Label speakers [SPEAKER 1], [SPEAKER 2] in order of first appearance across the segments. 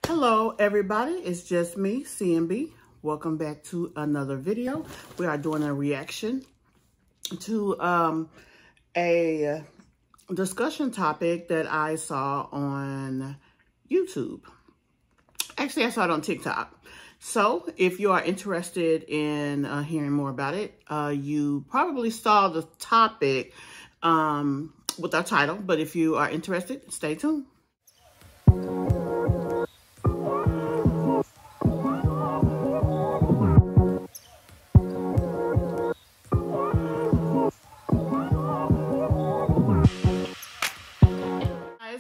[SPEAKER 1] Hello everybody, it's just me, CMB. Welcome back to another video. We are doing a reaction to a discussion topic that I saw on YouTube. Actually, I saw it on TikTok. So if you are interested in hearing more about it, you probably saw the topic with our title, but if you are interested, stay tuned.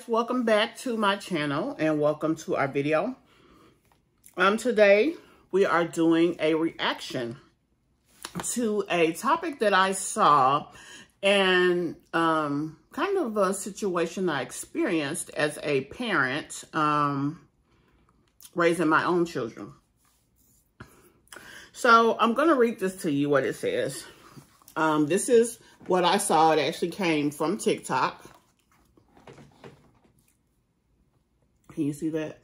[SPEAKER 1] Welcome back to my channel and welcome to our video. Today we are doing a reaction to a topic that I saw and kind of a situation I experienced as a parent raising my own children. So I'm going to read this to you, what it says. This is what I saw. It actually came from TikTok. Can you see that?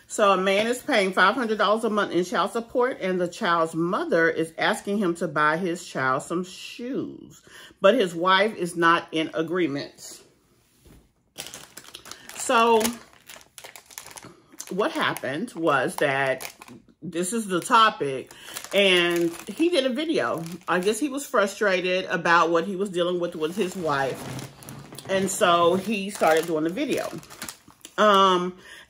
[SPEAKER 1] So a man is paying $500 a month in child support, and the child's mother is asking him to buy his child some shoes, but his wife is not in agreement. So what happened was that this is the topic, and he did a video. I guess he was frustrated about what he was dealing with his wife, and so he started doing the video.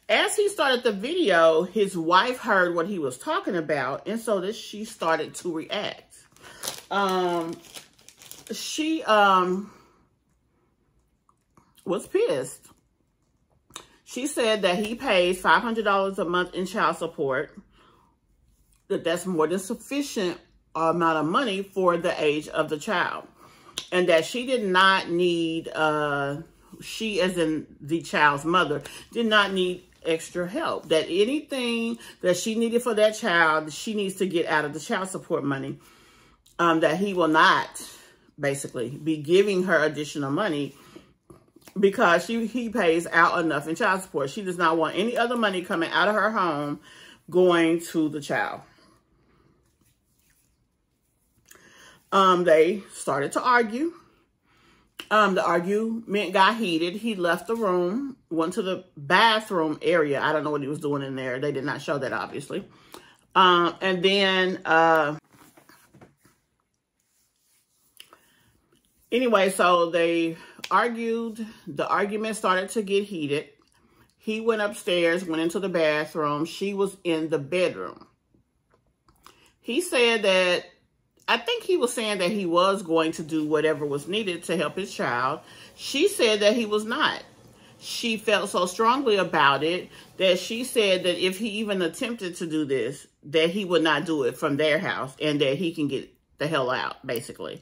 [SPEAKER 1] As he started the video, his wife heard what he was talking about, and so she started to react. She was pissed. She said that he pays $500 a month in child support, that's more than sufficient amount of money for the age of the child, and that she did not need, she as in the child's mother, did not need extra help, that anything that she needed for that child, she needs to get out of the child support money, that he will not basically be giving her additional money because he pays out enough in child support. She does not want any other money coming out of her home going to the child. They started to argue. The argument got heated. He left the room, went to the bathroom area. I don't know what he was doing in there. They did not show that, obviously. And then, anyway, so they argued. The argument started to get heated. He went upstairs, went into the bathroom. She was in the bedroom. He said that, I think he was saying that he was going to do whatever was needed to help his child. She said that he was not. She felt so strongly about it that she said that if he even attempted to do this, that he would not do it from their house and that he can get the hell out, basically.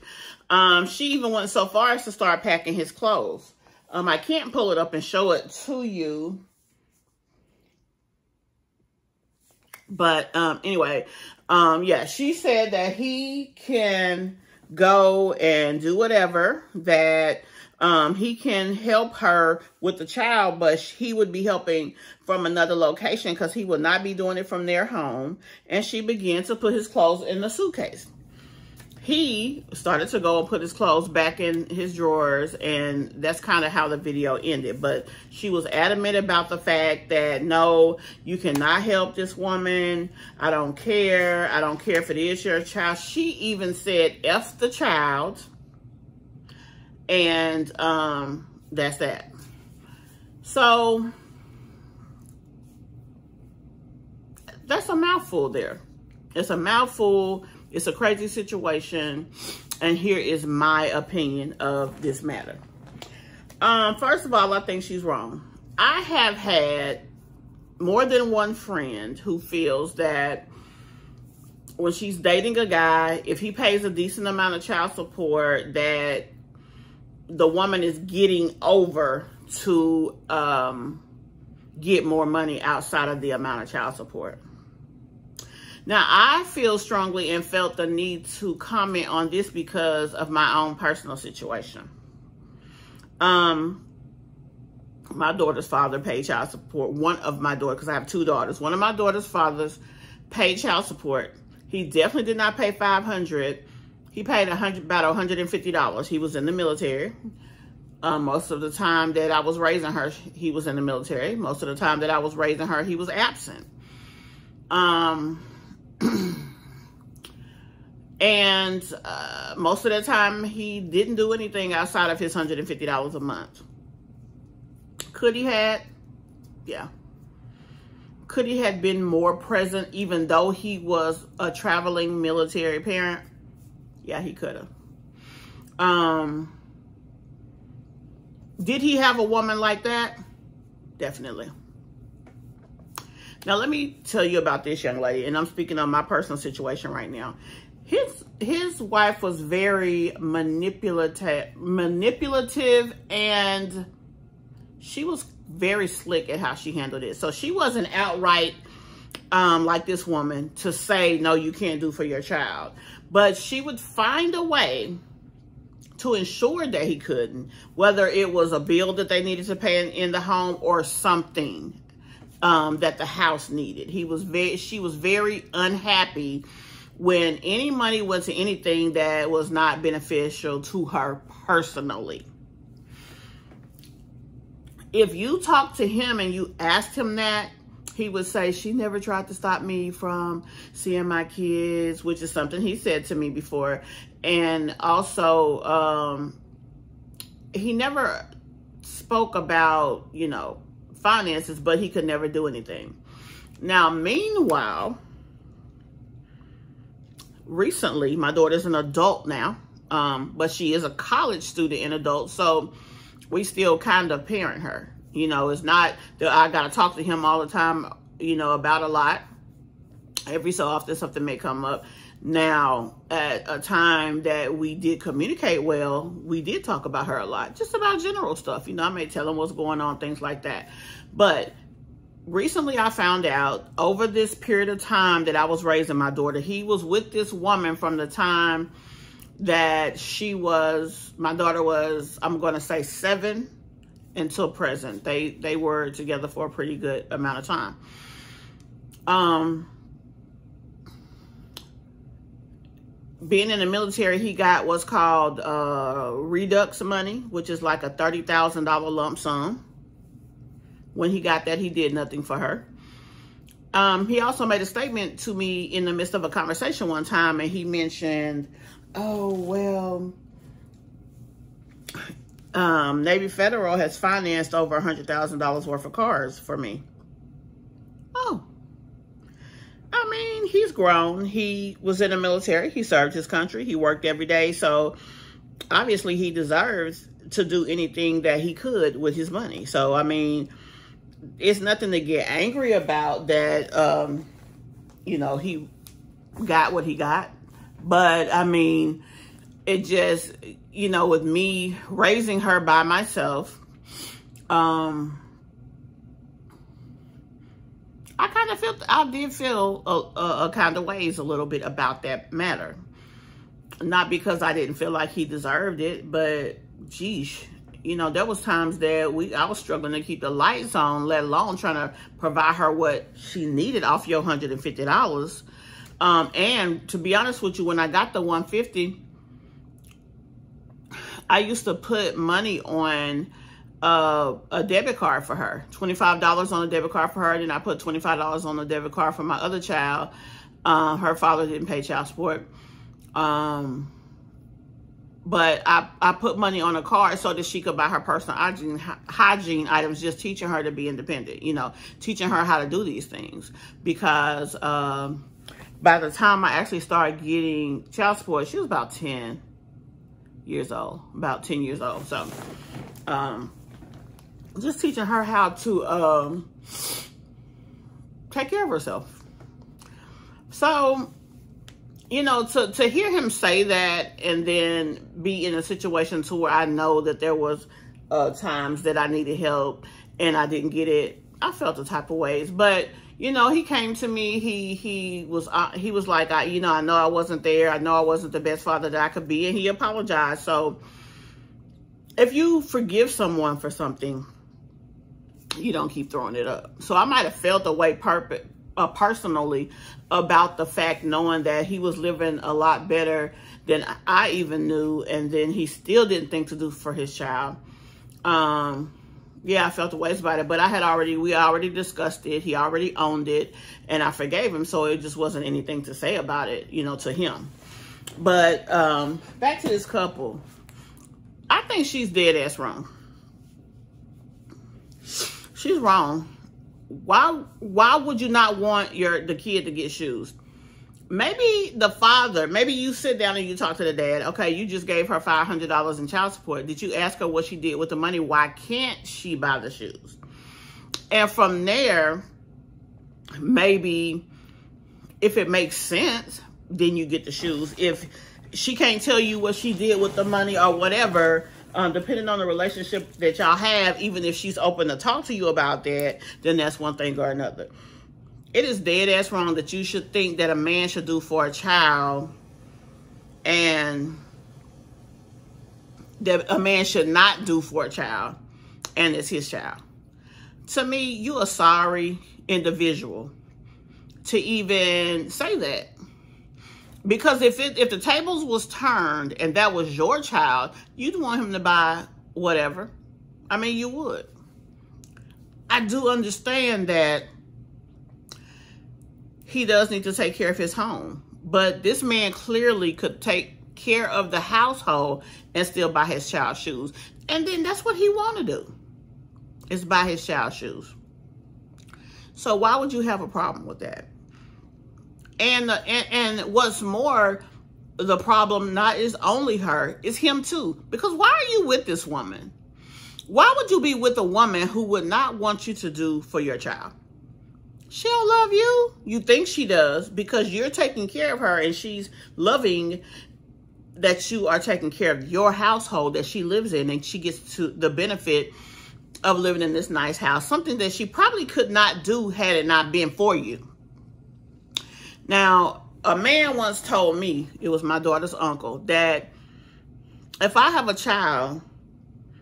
[SPEAKER 1] She even went so far as to start packing his clothes. I can't pull it up and show it to you. But anyway, yeah, she said that he can go and do whatever, that he can help her with the child, but he would be helping from another location because he would not be doing it from their home. And she began to put his clothes in the suitcase. He started to go and put his clothes back in his drawers, and that's kind of how the video ended. But she was adamant about the fact that, no, you cannot help this woman. I don't care. I don't care if it is your child. She even said, F the child. And that's that. So that's a mouthful there. It's a mouthful. It's a crazy situation, and here is my opinion of this matter. First of all, I think she's wrong. I have had more than one friend who feels that when she's dating a guy, if he pays a decent amount of child support, that the woman is getting over to get more money outside of the amount of child support. Now, I feel strongly and felt the need to comment on this because of my own personal situation. My daughter's father paid child support. One of my daughters, because I have 2 daughters. One of my daughter's fathers paid child support. He definitely did not pay $500. He paid about $150. He was in the military. Most of the time that I was raising her, he was in the military. Most of the time that I was raising her, he was absent. And most of the time, he didn't do anything outside of his $150 a month. Could he had? Yeah. Could he have been more present even though he was a traveling military parent? Yeah, he could have. Did he have a woman like that? Definitely. Now, let me tell you about this young lady, and I'm speaking on my personal situation right now. His wife was very manipulative, and she was very slick at how she handled it. So she wasn't outright like this woman to say, no, you can't do for your child. But she would find a way to ensure that he couldn't, whether it was a bill that they needed to pay in the home or something that the house needed. She was very unhappy when any money went to anything that was not beneficial to her personally. If you talked to him and you asked him that, he would say, she never tried to stop me from seeing my kids, which is something he said to me before. And also, he never spoke about, you know, finances, but he could never do anything. Now, meanwhile, recently, my daughter's an adult now, but she is a college student and adult, so we still kind of parent her. You know, it's not that I got to talk to him all the time, you know, about a lot. Every so often something may come up. Now, at a time that we did communicate well, we did talk about her a lot, just about general stuff. You know, I may tell him what's going on, things like that. But recently I found out over this period of time that I was raising my daughter, he was with this woman from the time that my daughter was, I'm going to say 7 until present. They were together for a pretty good amount of time. Being in the military, he got what's called redux money, which is like a $30,000 lump sum. When he got that, he did nothing for her. He also made a statement to me in the midst of a conversation one time, and he mentioned, oh, well, Navy Federal has financed over $100,000 worth of cars for me. Oh. I mean, he's grown. He was in the military. He served his country. He worked every day. So obviously he deserves to do anything that he could with his money. So, I mean, it's nothing to get angry about that, you know, he got what he got. But, I mean, it just, you know, with me raising her by myself, I did feel a kind of ways a little bit about that matter. Not because I didn't feel like he deserved it, but geez, you know, there was times that I was struggling to keep the lights on, let alone trying to provide her what she needed off your $150. And to be honest with you, when I got the $150, I used to put money on a debit card for her, $25 on a debit card for her. Then I put $25 on the debit card for my other child. Her father didn't pay child support. But I put money on a card so that she could buy her personal hygiene items, just teaching her to be independent, you know, teaching her how to do these things. Because by the time I actually started getting child support, she was about 10 years old, So, just teaching her how to take care of herself. So, you know, to hear him say that and then be in a situation to where I know that there was times that I needed help and I didn't get it, I felt the type of ways. But, you know, he came to me. He was like, I know I wasn't there. I know I wasn't the best father that I could be, and he apologized. So if you forgive someone for something, you don't keep throwing it up. So I might have felt a way personally about the fact, knowing that he was living a lot better than I even knew, and then he still didn't think to do for his child. Yeah, I felt the ways about it, but we already discussed it. He already owned it, and I forgave him, so it just wasn't anything to say about it, you know, to him. But back to this couple. I think she's dead ass wrong. She's wrong. Why would you not want the kid to get shoes? Maybe the father, maybe you sit down and you talk to the dad. Okay, you just gave her $500 in child support. Did you ask her what she did with the money? Why can't she buy the shoes? And from there, maybe if it makes sense, then you get the shoes. If she can't tell you what she did with the money or whatever, depending on the relationship that y'all have, even if she's open to talk to you about that, then that's one thing or another. It is dead ass wrong that you should think that a man should do for a child and that a man should not do for a child and it's his child. To me, you a sorry individual to even say that. Because if the tables was turned and that was your child, you'd want him to buy whatever. I mean, you would. I do understand that he does need to take care of his home. But this man clearly could take care of the household and still buy his child shoes. And then that's what he want to do, is buy his child shoes. So why would you have a problem with that? And what's more, the problem not is only her, it's him too. Because why are you with this woman? Why would you be with a woman who would not want you to do for your child? She don't love you. You think she does because you're taking care of her and she's loving that you are taking care of your household that she lives in, and she gets to the benefit of living in this nice house, something that she probably could not do had it not been for you. Now, a man once told me, it was my daughter's uncle, that if I have a child,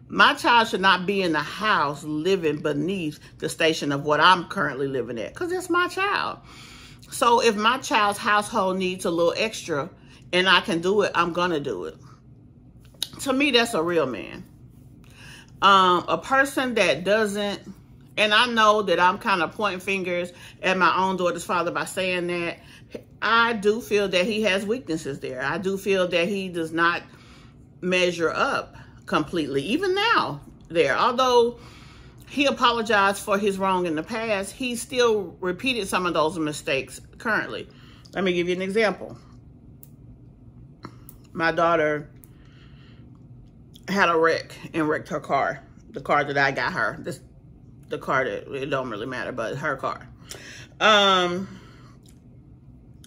[SPEAKER 1] my child should not be in the house living beneath the station of what I'm currently living at, because it's my child. So if my child's household needs a little extra and I can do it, I'm going to do it. To me, that's a real man. A person that doesn't, and I know that I'm kind of pointing fingers at my own daughter's father by saying that, I do feel that he has weaknesses there. I do feel that he does not measure up completely, even now there. Although he apologized for his wrong in the past, he still repeated some of those mistakes currently. Let me give you an example. My daughter had a wreck and wrecked her car. The car that I got her. The car that, it don't really matter, but her car.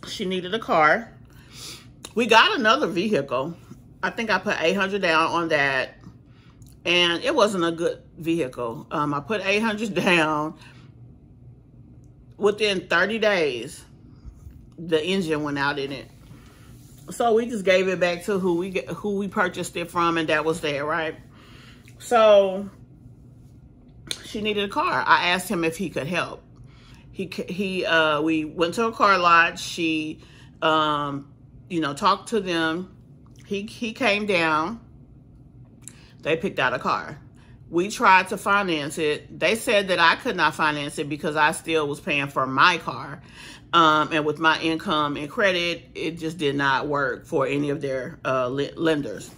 [SPEAKER 1] She needed a car. We got another vehicle. I think I put $800 down on that, and it wasn't a good vehicle. I put $800 down. Within 30 days, the engine went out in it. So we just gave it back to who we purchased it from, and that was there, right? So she needed a car. I asked him if he could help. We went to a car lot. She, talked to them. He came down. They picked out a car. We tried to finance it. They said that I could not finance it because I still was paying for my car. And with my income and credit, it just did not work for any of their lenders.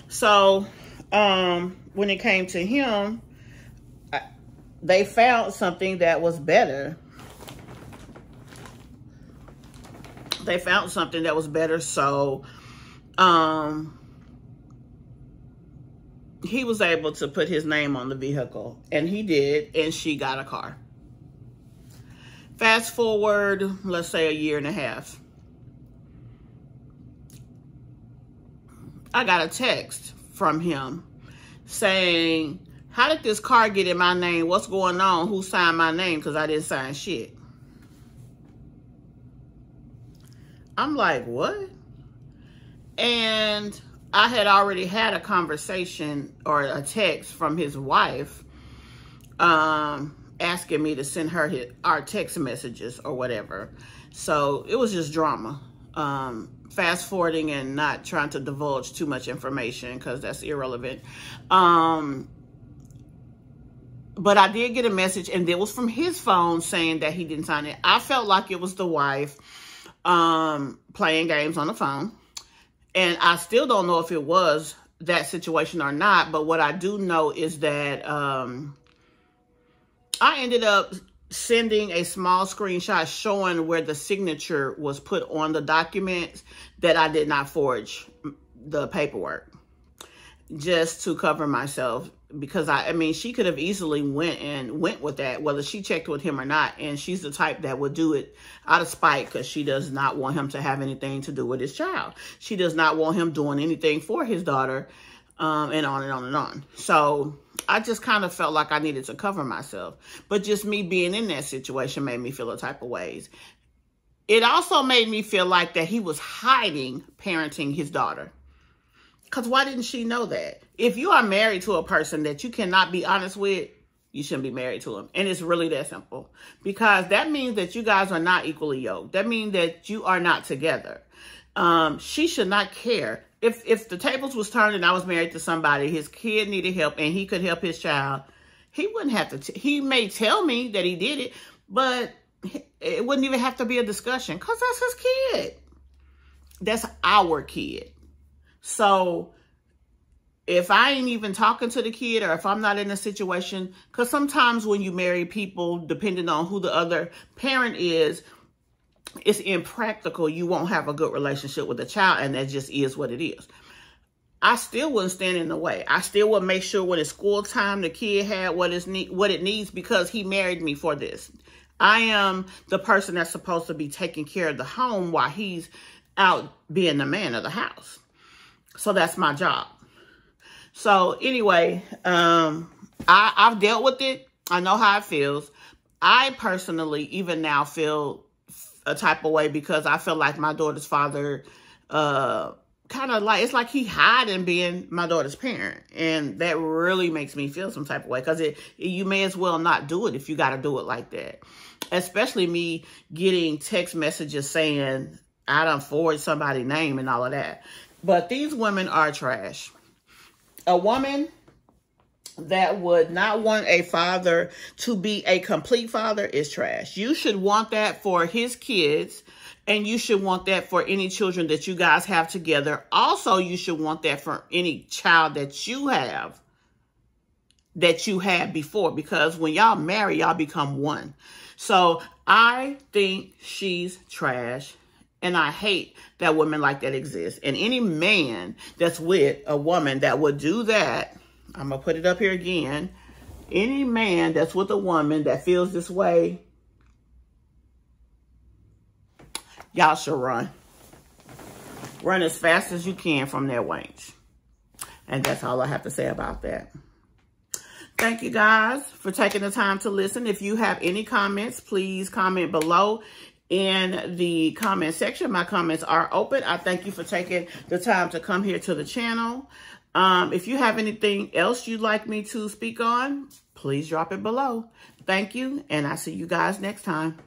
[SPEAKER 1] So when it came to him, they found something that was better. They found something that was better, so he was able to put his name on the vehicle, and he did, and she got a car. Fast forward, let's say 1.5 years. I got a text from him saying, how did this car get in my name? What's going on? Who signed my name? Because I didn't sign shit. I'm like, what? And I had already had a conversation or a text from his wife asking me to send her our text messages or whatever. So it was just drama. Fast forwarding and not trying to divulge too much information because that's irrelevant. But I did get a message, and it was from his phone saying that he didn't sign it. I felt like it was the wife playing games on the phone. And I still don't know if it was that situation or not. But what I do know is that I ended up sending a small screenshot showing where the signature was put on the documents that I did not forge the paperwork, just to cover myself. Because I mean, she could have easily went with that, whether she checked with him or not. And she's the type that would do it out of spite because she does not want him to have anything to do with his child. She does not want him doing anything for his daughter, and on and on and on. So I just kind of felt like I needed to cover myself. But just me being in that situation made me feel a type of ways. It also made me feel like that he was hiding parenting his daughter. Because why didn't she know that? If you are married to a person that you cannot be honest with, you shouldn't be married to him. And it's really that simple. Because that means that you guys are not equally yoked. That means that you are not together. She should not care. If the tables was turned and I was married to somebody, his kid needed help and he could help his child, he wouldn't have to. He may tell me that he did it, but it wouldn't even have to be a discussion because that's his kid. That's our kid. So if I ain't even talking to the kid, or if I'm not in a situation, because sometimes when you marry people, depending on who the other parent is, it's impractical. You won't have a good relationship with the child, and that just is what it is. I still wouldn't stand in the way. I still would make sure when it's school time, the kid had what it needs, because he married me for this. I am the person that's supposed to be taking care of the home while he's out being the man of the house. So that's my job. So anyway, I've dealt with it. I know how it feels. I personally, even now, feel a type of way because I feel like my daughter's father, kind of like, it's like he hiding being my daughter's parent. And that really makes me feel some type of way because you may as well not do it if you got to do it like that. Especially me getting text messages saying I done forward somebody's name and all of that. But these women are trash. A woman that would not want a father to be a complete father is trash. You should want that for his kids, and you should want that for any children that you guys have together. Also, you should want that for any child that you have, that you had before, because when y'all marry, y'all become one. So I think she's trash. And I hate that women like that exist. And any man that's with a woman that would do that, I'm going to put it up here again. Any man that's with a woman that feels this way, y'all should run. Run as fast as you can from their wench. And that's all I have to say about that. Thank you guys for taking the time to listen. If you have any comments, please comment below in the comment section. My comments are open. I thank you for taking the time to come here to the channel. If you have anything else you'd like me to speak on, please drop it below. Thank you, and I'll see you guys next time.